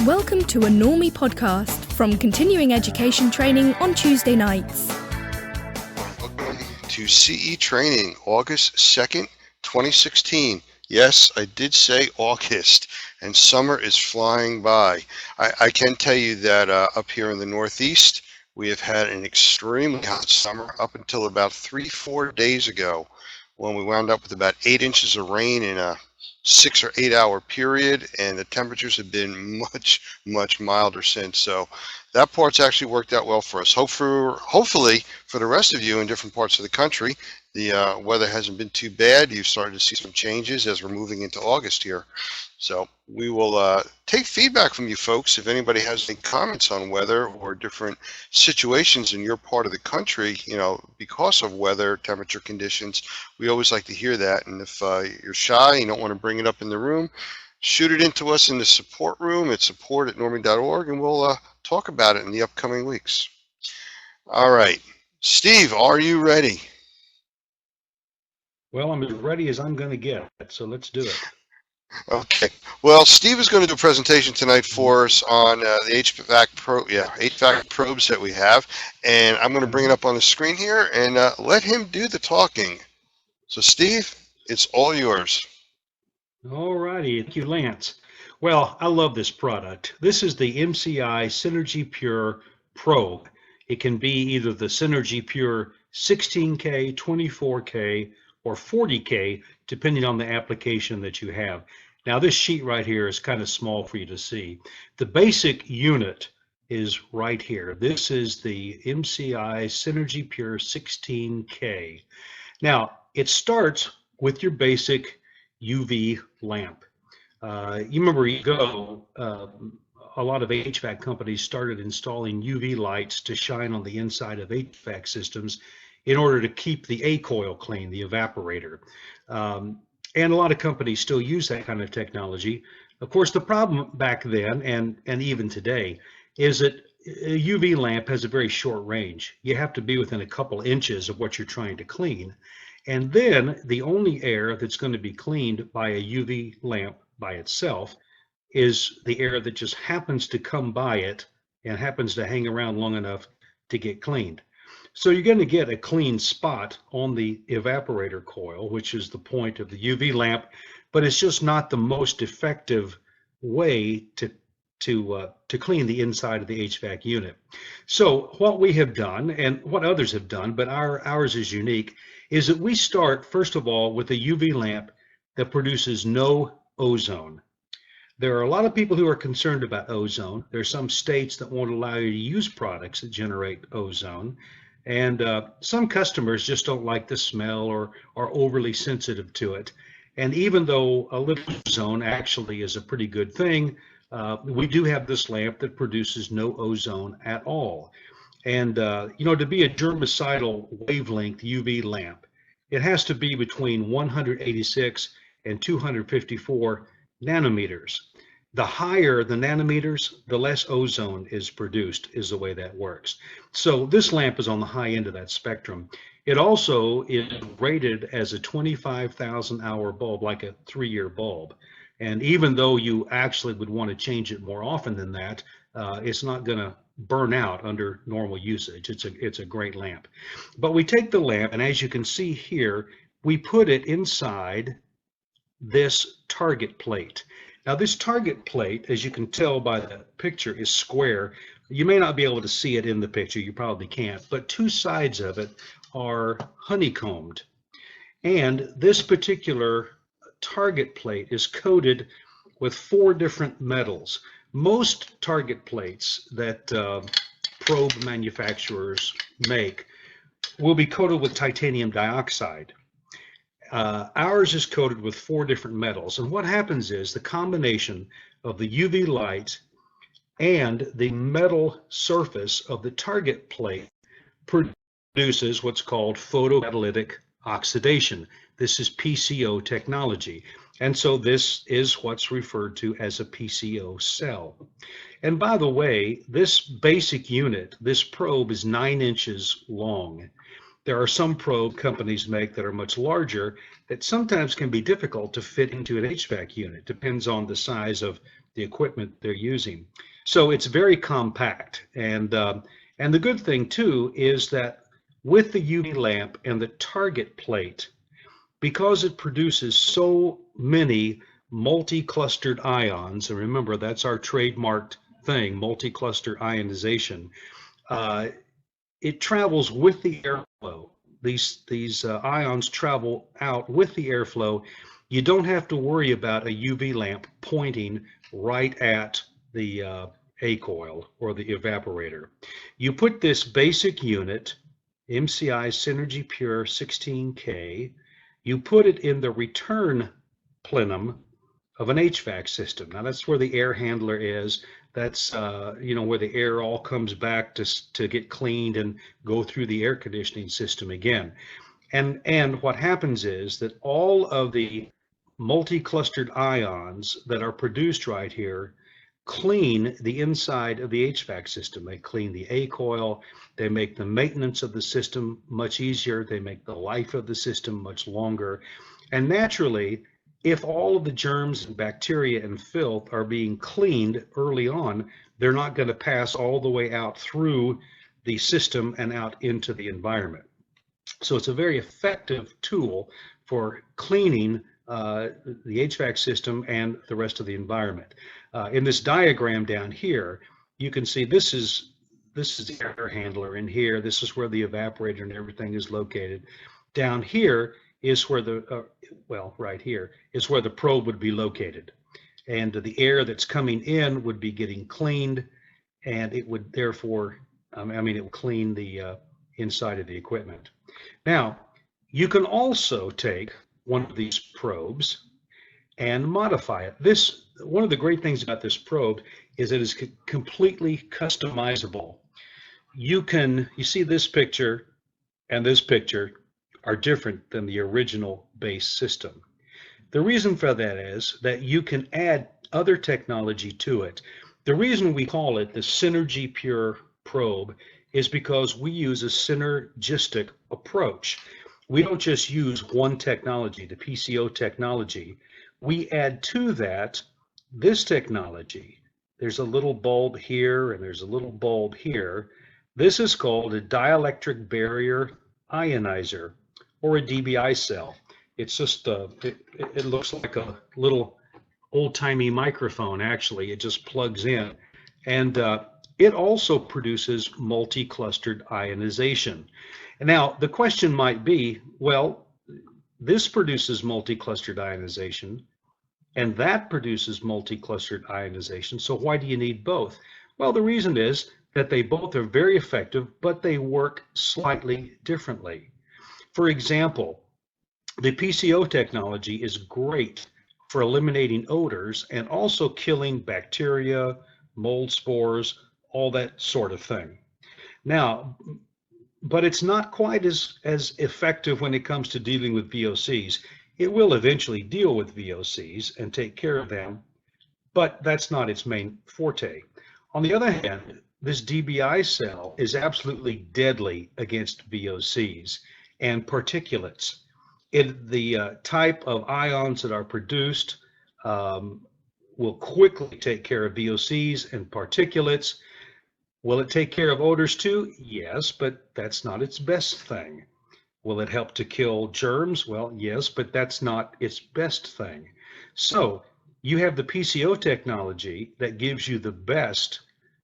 Welcome to a Normie podcast from Continuing Education Training on Tuesday nights. Welcome to CE Training, August 2nd, 2016. Yes, I did say August, and summer is flying by. I can tell you that up here in the Northeast, we have had an extremely hot summer up until about 3-4 days ago, when we wound up with about 8 inches of rain in a 6 or 8 hour period, and the temperatures have been much milder since. So that part's actually worked out well for us. Hopefully for the rest of you in different parts of the country, the weather hasn't been too bad. You've started to see some changes as we're moving into August here. So we will take feedback from you folks. If anybody has any comments on weather or different situations in your part of the country, because of weather, temperature conditions, we always like to hear that. And if you're shy, you don't want to bring it up in the room, shoot it into us in the support room at support@normie.org, and we'll talk about it in the upcoming weeks. All right. Steve, are you ready? Well, I'm as ready as I'm going to get, so let's do it. Okay. Well, Steve is going to do a presentation tonight for us on the HVAC probes that we have, and I'm going to bring it up on the screen here and let him do the talking. So, Steve, it's all yours. All righty. Thank you, Lance. Well, I love this product. This is the MCI Synergy Pure probe. It can be either the Synergy Pure 16K, 24K, or 40K, depending on the application that you have. Now, this sheet right here is kind of small for you to see. The basic unit is right here. This is the MCI Synergy Pure 16K. Now, it starts with your basic UV lamp. You remember a lot of HVAC companies started installing UV lights to shine on the inside of HVAC systems in order to keep the A coil clean, the evaporator. And a lot of companies still use that kind of technology. Of course, the problem back then and even today is that a UV lamp has a very short range. You have to be within a couple inches of what you're trying to clean. And then the only air that's going to be cleaned by a UV lamp by itself is the air that just happens to come by it and happens to hang around long enough to get cleaned. So you're going to get a clean spot on the evaporator coil, which is the point of the UV lamp, but it's just not the most effective way to clean the inside of the HVAC unit. So what we have done, and what others have done, but ours is unique, is that we start, first of all, with a UV lamp that produces no ozone. There are a lot of people who are concerned about ozone. There are some states that won't allow you to use products that generate ozone. And some customers just don't like the smell or are overly sensitive to it. And even though a little ozone actually is a pretty good thing, we do have this lamp that produces no ozone at all. And, to be a germicidal wavelength UV lamp, it has to be between 186 and 254 nanometers. The higher the nanometers, the less ozone is produced, is the way that works. So this lamp is on the high end of that spectrum. It also is rated as a 25,000 hour bulb, like a 3-year bulb. And even though you actually would want to change it more often than that, it's not going to burn out under normal usage. It's a great lamp. But we take the lamp, and as you can see here, we put it inside this target plate. Now, this target plate, as you can tell by the picture, is square. You may not be able to see it in the picture, you probably can't, but two sides of it are honeycombed. And this particular target plate is coated with 4 different metals. Most target plates that probe manufacturers make will be coated with titanium dioxide. Ours is coated with 4 different metals, and what happens is the combination of the UV light and the metal surface of the target plate produces what's called photocatalytic oxidation. This is PCO technology, and so this is what's referred to as a PCO cell. And by the way, this basic unit, this probe, is 9 inches long. There are some probe companies make that are much larger that sometimes can be difficult to fit into an HVAC unit. Depends on the size of the equipment they're using. So it's very compact. And the good thing too is that with the UV lamp and the target plate, because it produces so many multi-clustered ions, and remember that's our trademarked thing, multi-cluster ionization, it travels with the airflow. These ions travel out with the airflow. You don't have to worry about a UV lamp pointing right at the A coil or the evaporator. You put this basic unit, MCI Synergy Pure 16K, you put it in the return plenum of an HVAC system. Now that's where the air handler is. That's where the air all comes back to get cleaned and go through the air conditioning system again. And what happens is that all of the multi-clustered ions that are produced right here clean the inside of the HVAC system. They clean the A coil. They make the maintenance of the system much easier. They make the life of the system much longer. And naturally, if all of the germs and bacteria and filth are being cleaned early on, they're not going to pass all the way out through the system and out into the environment. So it's a very effective tool for cleaning the HVAC system and the rest of the environment. In this diagram down here, you can see this is the air handler in here. This is where the evaporator and everything is located. Down here is where the, right here is where the probe would be located. And the air that's coming in would be getting cleaned, and it would therefore, it would clean the inside of the equipment. Now, you can also take one of these probes and modify it. One of the great things about this probe is it is completely customizable. You see this picture and this picture are different than the original base system. The reason for that is that you can add other technology to it. The reason we call it the Synergy Pure probe is because we use a synergistic approach. We don't just use one technology, the PCO technology. We add to that this technology. There's a little bulb here and there's a little bulb here. This is called a dielectric barrier ionizer, or a DBI cell. It's just it looks like a little old-timey microphone. Actually, it just plugs in, and it also produces multi-clustered ionization. And now the question might be, well, this produces multi-clustered ionization and that produces multi-clustered ionization, so why do you need both? Well, the reason is that they both are very effective, but they work slightly differently. For example, the PCO technology is great for eliminating odors and also killing bacteria, mold spores, all that sort of thing. Now, but it's not quite as effective when it comes to dealing with VOCs. It will eventually deal with VOCs and take care of them, but that's not its main forte. On the other hand, this DBI cell is absolutely deadly against VOCs and particulates. The type of ions that are produced will quickly take care of VOCs and particulates. Will it take care of odors too? Yes, but that's not its best thing. Will it help to kill germs? Well, yes, but that's not its best thing. So you have the PCO technology that gives you the best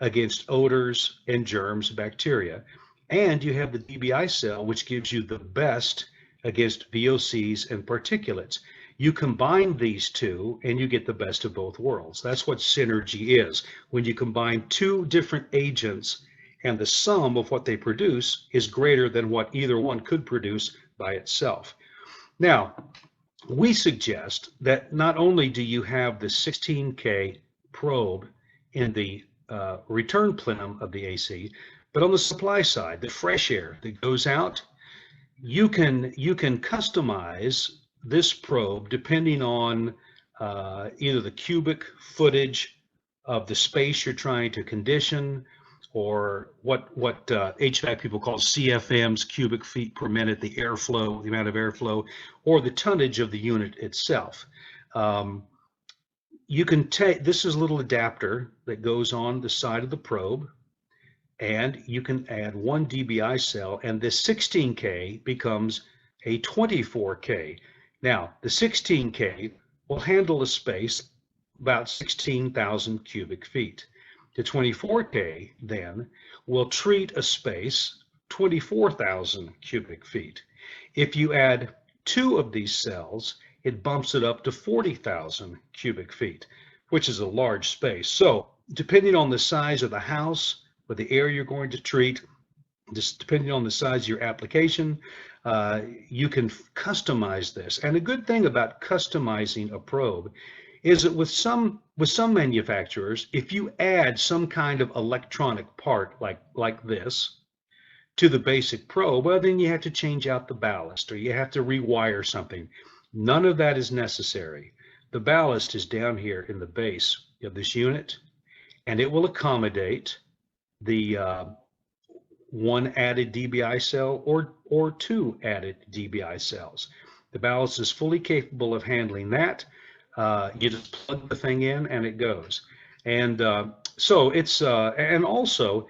against odors and germs, bacteria, and you have the DBI cell, which gives you the best against VOCs and particulates. You combine these two and you get the best of both worlds. That's what synergy is. When you combine two different agents and the sum of what they produce is greater than what either one could produce by itself. Now, we suggest that not only do you have the 16K probe in the return plenum of the AC, but on the supply side, the fresh air that goes out, you can customize this probe depending on either the cubic footage of the space you're trying to condition, or what HVAC people call CFMs, cubic feet per minute, the airflow, the amount of airflow, or the tonnage of the unit itself. You can take, this is a little adapter that goes on the side of the probe, and you can add 1 dBi cell, and this 16K becomes a 24K. Now, the 16K will handle a space about 16,000 cubic feet. The 24K then will treat a space 24,000 cubic feet. If you add 2 of these cells, it bumps it up to 40,000 cubic feet, which is a large space. So depending on the size of the house or the area you're going to treat, just depending on the size of your application, you can customize this. And a good thing about customizing a probe is that with some manufacturers, if you add some kind of electronic part like this to the basic probe, well, then you have to change out the ballast or you have to rewire something. None of that is necessary. The ballast is down here in the base of this unit, and it will accommodate the 1 added dBi cell or 2 added dBi cells. The ballast is fully capable of handling that. You just plug the thing in and it goes. And so it's, and also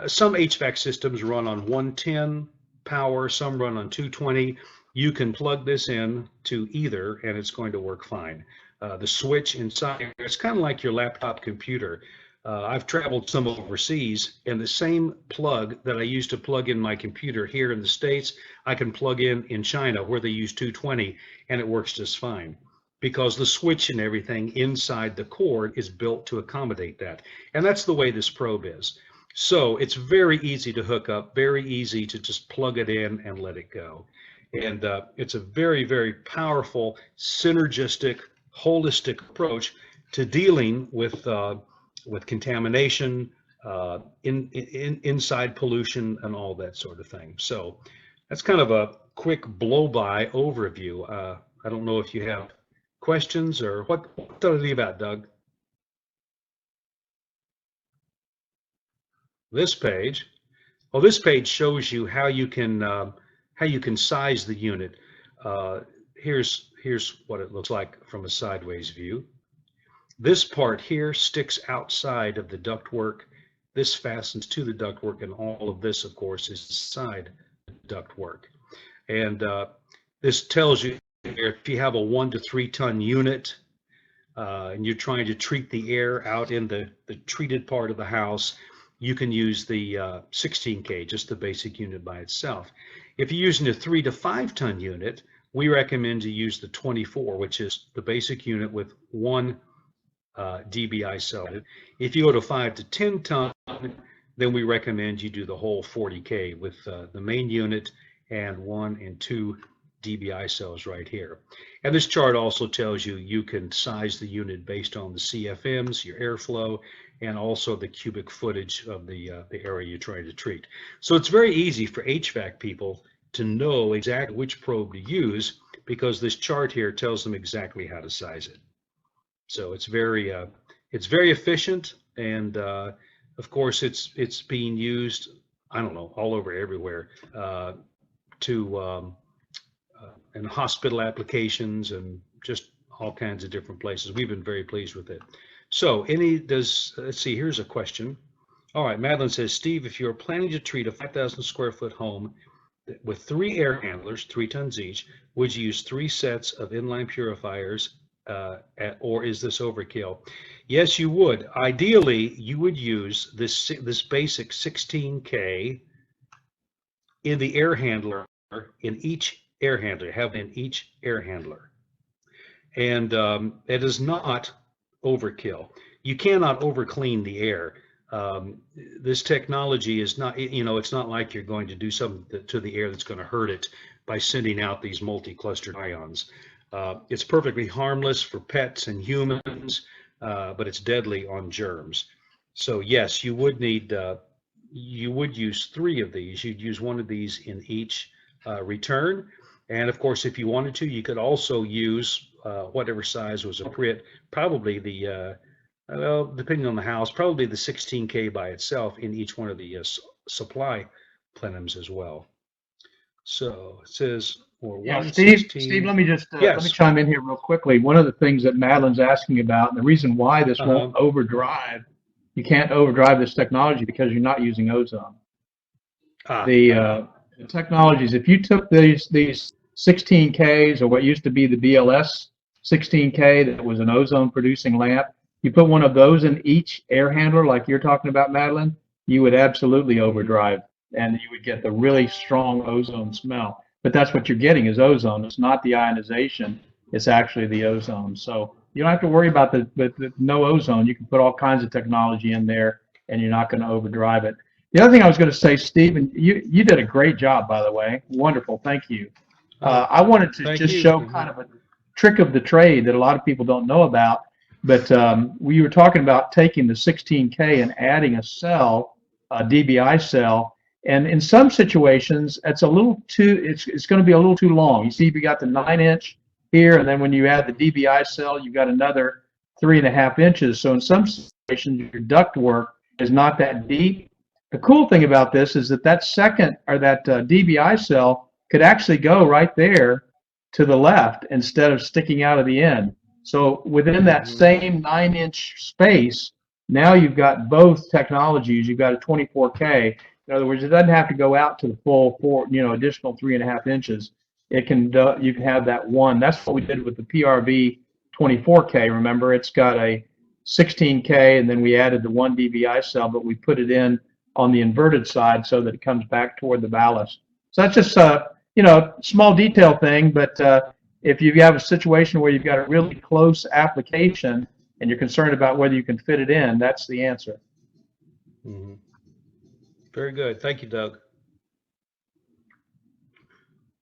some HVAC systems run on 110 power, some run on 220. You can plug this in to either and it's going to work fine. The switch inside, it's kind of like your laptop computer. I've traveled some overseas, and the same plug that I used to plug in my computer here in the States, I can plug in China where they use 220, and it works just fine because the switch and everything inside the cord is built to accommodate that. And that's the way this probe is. So it's very easy to hook up, very easy to just plug it in and let it go. And it's a very, very powerful, synergistic, holistic approach to dealing with contamination, inside pollution, and all that sort of thing. So that's kind of a quick blow-by overview. I don't know if you have questions or what do you leave out, Doug? This page. Well, this page shows you how you can size the unit. Here's what it looks like from a sideways view. This part here sticks outside of the ductwork. This fastens to the ductwork, and all of this, of course, is inside the ductwork. And this tells you if you have a 1 to 3 ton unit and you're trying to treat the air out in the treated part of the house, you can use the 16K, just the basic unit by itself. If you're using a 3 to 5 ton unit, we recommend you use the 24, which is the basic unit with 1 dBi cell. If you go to 5 to 10 ton, then we recommend you do the whole 40K with the main unit and 1 and 2 dBi cells right here. And this chart also tells you you can size the unit based on the CFMs, your airflow, and also the cubic footage of the area you're trying to treat. So it's very easy for HVAC people to know exactly which probe to use because this chart here tells them exactly how to size it. So it's very efficient, and of course it's being used, I don't know, all over everywhere in hospital applications and just all kinds of different places. We've been very pleased with it. So let's see, here's a question. All right, Madeline says, Steve, if you're planning to treat a 5,000 square foot home with 3 air handlers, 3 tons each, would you use 3 sets of inline purifiers or is this overkill? Yes, you would. Ideally, you would use this basic 16K in the air handler, in each air handler, have in each air handler. And it is not overkill. You cannot overclean the air. This technology is not, it's not like you're going to do something to the air that's going to hurt it by sending out these multi-clustered ions. It's perfectly harmless for pets and humans, but it's deadly on germs. So yes, you would need, you would use 3 of these. You'd use 1 of these in each return. And of course, if you wanted to, you could also use whatever size was appropriate, probably the Well, depending on the house, probably the 16K by itself in each one of the supply plenums as well. So it says, or Yeah, one Steve, 16. let me just let me Yes. chime in here real quickly. One of the things that Madeline's asking about, and the reason why this Uh-huh. won't overdrive, you can't overdrive this technology because you're not using ozone. Ah, The technologies, if you took these 16Ks or what used to be the BLS 16K that was an ozone producing lamp, you put one of those in each air handler like you're talking about, Madeline, you would absolutely overdrive and you would get the really strong ozone smell. But that's what you're getting is ozone. It's not the ionization. It's actually the ozone. So you don't have to worry about the no ozone. You can put all kinds of technology in there and you're not going to overdrive it. The other thing I was going to say, Stephen, you did a great job, by the way. Wonderful. Thank you. I wanted to thank just you. show kind of a trick of the trade that a lot of people don't know about. But we were talking about taking the 16K and adding a cell, a DBI cell. And in some situations, it's going to be a little too long. You see, you got the 9-inch here, and then when you add the DBI cell, you've got another 3.5 inches. So in some situations, your duct work is not that deep. The cool thing about this is that that DBI cell could actually go right there to the left instead of sticking out of the end. So within that same 9-inch space, now you've got both technologies. You've got a 24K. In other words, it doesn't have to go out to the full additional 3.5 inches. You can have that one. That's what we did with the PRV 24K. Remember, it's got a 16K, and then we added the one DBI cell, but we put it in on the inverted side so that it comes back toward the ballast. So that's just a small detail thing, but if you have a situation where you've got a really close application and you're concerned about whether you can fit it in, that's the answer. Mm-hmm. Very good. Thank you, Doug.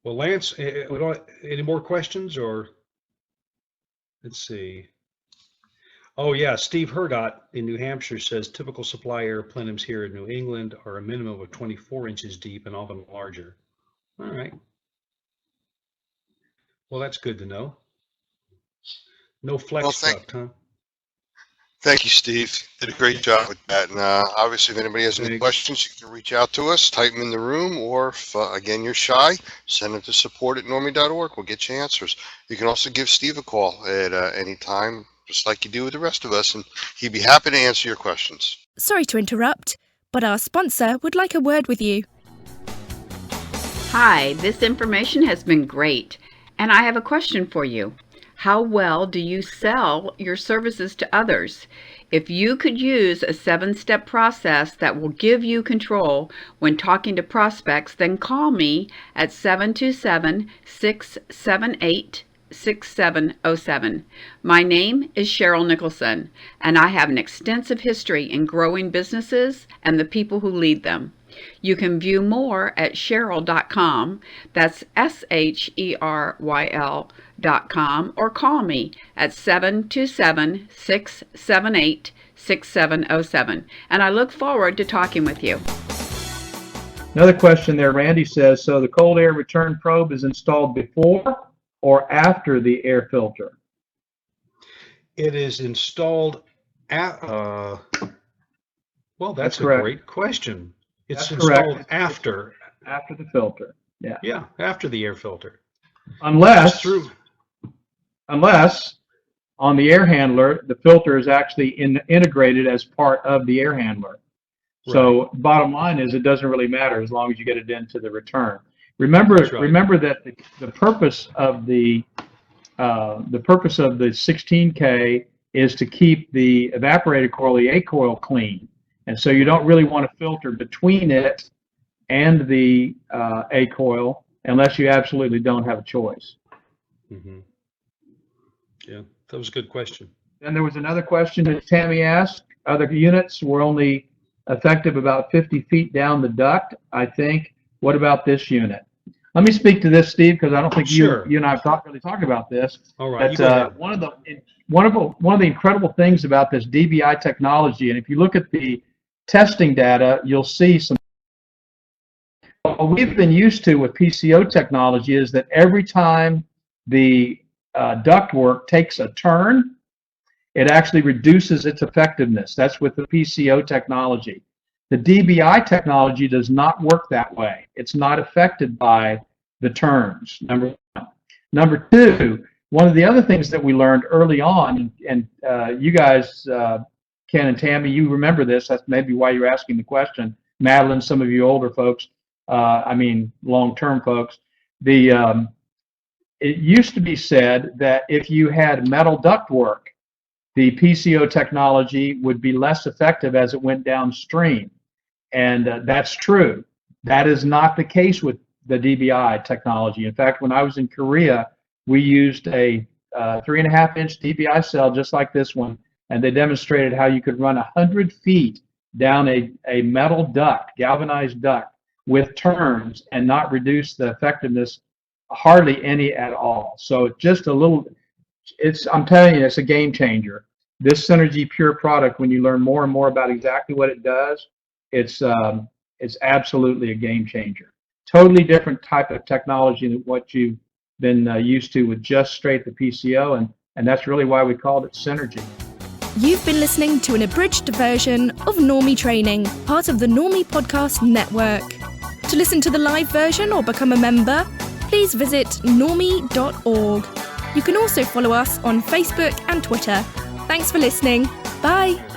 Well, Lance, any more questions or let's see. Oh, yeah. Steve Hurgot in New Hampshire says typical supply air plenums here in New England are a minimum of 24 inches deep and often larger. All right. Well, that's good to know. No flex duct, huh? Thank you, Steve. Did a great job with that. And obviously, if anybody has any questions, you can reach out to us, type them in the room, or if, again, you're shy, send them to support@normie.org. We'll get you answers. You can also give Steve a call at any time, just like you do with the rest of us, and he'd be happy to answer your questions. Sorry to interrupt, but our sponsor would like a word with you. Hi, this information has been great, and I have a question for you. How well do you sell your services to others? If you could use a 7-step process that will give you control when talking to prospects, then call me at 727-678-6707. My name is Cheryl Nicholson, and I have an extensive history in growing businesses and the people who lead them. You can view more at Cheryl.com, that's SHERYL.com, or call me at 727-678-6707. And I look forward to talking with you. Another question there, Randy says, so the cold air return probe is installed before or after the air filter? It is installed at, well, that's a great question. It's installed after the filter. Yeah. Yeah, after the air filter. Unless on the air handler, the filter is actually integrated as part of the air handler. So bottom line is it doesn't really matter as long as you get it into the return. Remember that the purpose of the 16K is to keep the evaporator coil, the A coil, clean. And so you don't really want to filter between it and the A coil unless you absolutely don't have a choice. Mm-hmm. Yeah, that was a good question. Then there was another question that Tammy asked. Other units were only effective about 50 feet down the duct, I think. What about this unit? Let me speak to this, Steve, because I don't think you and I have really talked about this. All right. But one of the incredible things about this DBI technology, and if you look at the testing data, you'll see some. What we've been used to with PCO technology is that every time the ductwork takes a turn, it actually reduces its effectiveness. That's with the PCO technology. The DBI technology does not work that way. It's not affected by the turns, number one. Number two, one of the other things that we learned early on, and you guys, Ken and Tammy, you remember this. That's maybe why you're asking the question. Madeline, some of you older folks, long-term folks, it used to be said that if you had metal ductwork, the PCO technology would be less effective as it went downstream. And that's true. That is not the case with the DBI technology. In fact, when I was in Korea, we used a 3.5-inch DBI cell just like this one, and they demonstrated how you could run 100 feet down a metal duct, galvanized duct, with turns and not reduce the effectiveness hardly any at all. So just a little, I'm telling you, it's a game changer. This Synergy Pure product, when you learn more and more about exactly what it does, it's absolutely a game changer. Totally different type of technology than what you've been used to with just straight the PCO, and that's really why we called it Synergy. You've been listening to an abridged version of Normie Training, part of the Normie Podcast Network. To listen to the live version or become a member, please visit normie.org. You can also follow us on Facebook and Twitter. Thanks for listening. Bye.